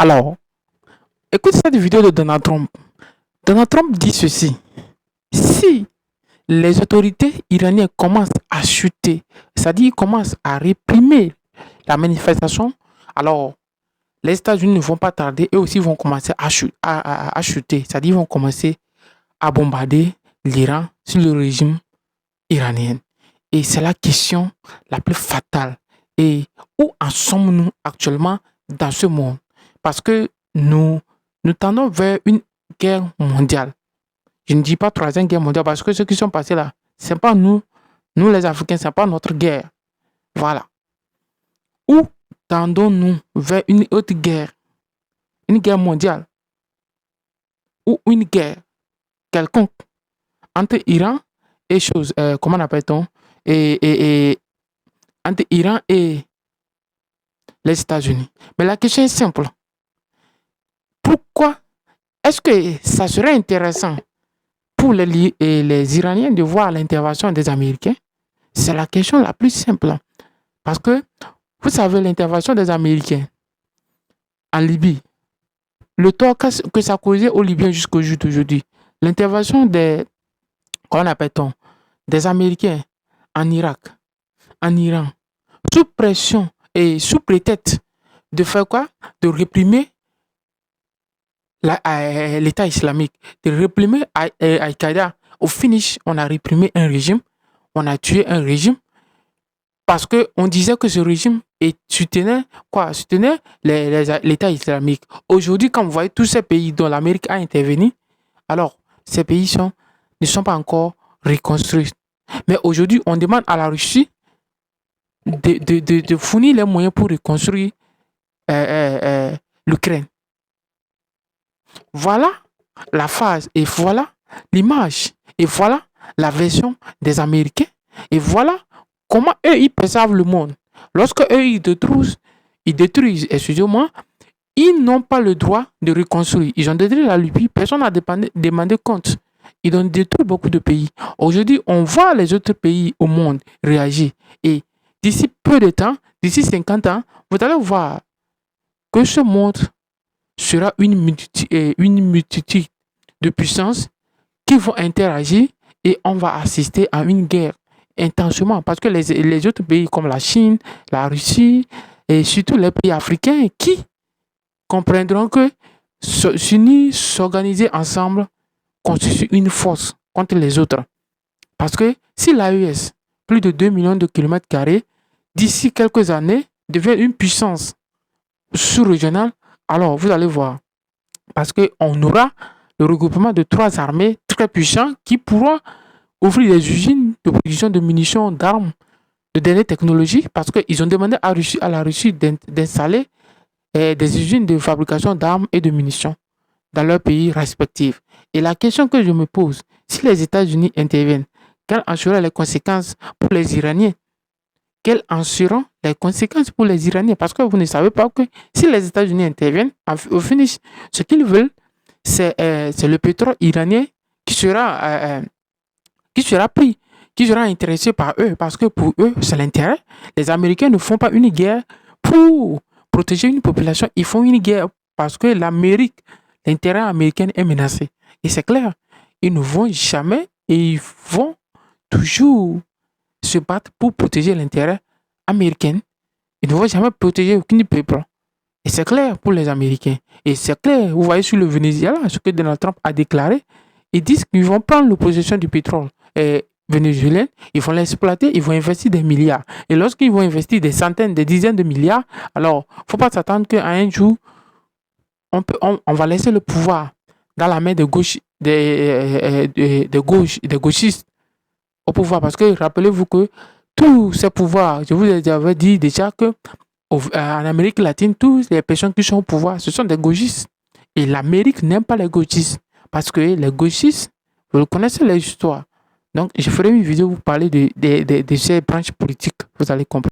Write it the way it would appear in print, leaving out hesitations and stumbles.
Alors, écoute cette vidéo de Donald Trump. Donald Trump dit ceci. Si les autorités iraniennes commencent à chuter, c'est-à-dire commencent à réprimer la manifestation, alors les États-Unis ne vont pas tarder, eux aussi vont commencer à chuter, c'est-à-dire vont commencer à bombarder l'Iran sur le régime iranien. Et c'est la question la plus fatale. Et où en sommes-nous actuellement dans ce monde? Parce que nous tendons vers une guerre mondiale. Je ne dis pas troisième guerre mondiale parce que ceux qui sont passés là, ce n'est pas nous les Africains, ce n'est pas notre guerre. Voilà. Où tendons-nous vers une autre guerre? Une guerre mondiale ou une guerre quelconque entre Iran et comment appelle-t-on? Et entre Iran et les États-Unis. Mais la question est simple. Pourquoi est-ce que ça serait intéressant pour les Iraniens de voir l'intervention des Américains? C'est la question la plus simple. Parce que, vous savez, l'intervention des Américains en Libye, le tort que ça causait aux Libyens jusqu'au jour d'aujourd'hui, l'intervention comment appelle-t-on, des Américains en Irak, en Iran, sous pression et sous prétexte de faire quoi? De réprimer l'État islamique, de réprimer Al-Qaïda. Au finish, on a réprimé un régime, on a tué un régime, parce qu'on disait que ce régime soutenait l'État islamique. Aujourd'hui, quand vous voyez tous ces pays dont l'Amérique a intervenu, alors ces pays ne sont pas encore reconstruits. Mais aujourd'hui, on demande à la Russie de fournir les moyens pour reconstruire l'Ukraine. Voilà la phase et voilà l'image et voilà la version des Américains et voilà comment eux ils perçoivent le monde. Lorsque eux ils détruisent, excusez-moi, ils n'ont pas le droit de reconstruire. Ils ont détruit la Libye, personne n'a demandé compte. Ils ont détruit beaucoup de pays. Aujourd'hui, on voit les autres pays au monde réagir. Et d'ici peu de temps, d'ici 50 ans, vous allez voir que ce monde sera une multitude de puissances qui vont interagir et on va assister à une guerre intensément parce que les autres pays comme la Chine, la Russie et surtout les pays africains qui comprendront que s'unir, s'organiser ensemble constitue une force contre les autres. Parce que si l'AES, plus de 2 millions de kilomètres carrés, d'ici quelques années, devient une puissance sous-régionale, alors vous allez voir. Parce qu'on aura le regroupement de 3 armées très puissantes qui pourront ouvrir des usines de production de munitions, d'armes, de dernière technologie, parce qu'ils ont demandé à la Russie d'installer des usines de fabrication d'armes et de munitions dans leurs pays respectifs. Et la question que je me pose, si les États-Unis interviennent, quelles en seront les conséquences pour les Iraniens? Quelles en seront les conséquences pour les Iraniens? Parce que vous ne savez pas que si les États-Unis interviennent, au finish, ce qu'ils veulent, c'est le pétrole iranien qui sera pris, qui sera intéressé par eux. Parce que pour eux, c'est l'intérêt. Les Américains ne font pas une guerre pour protéger une population. Ils font une guerre parce que l'intérêt américain est menacé. Et c'est clair, ils ne vont jamais et ils vont toujours se battre pour protéger l'intérêt américain. Ils ne vont jamais protéger aucun peuple. Et c'est clair pour les Américains. Et c'est clair, vous voyez sur le Venezuela, ce que Donald Trump a déclaré. Ils disent qu'ils vont prendre la possession du pétrole vénézuélien, ils vont l'exploiter, ils vont investir des milliards. Et lorsqu'ils vont investir des centaines, des dizaines de milliards, alors il ne faut pas s'attendre qu'à un jour, on va laisser le pouvoir dans la main des gauchistes au pouvoir. Parce que rappelez-vous que tous ces pouvoirs, je vous avais dit déjà que en Amérique latine, toutes les personnes qui sont au pouvoir, ce sont des gauchistes. Et l'Amérique n'aime pas les gauchistes. Parce que les gauchistes, vous connaissez l'histoire. Donc, je ferai une vidéo pour parler de ces branches politiques. Vous allez comprendre.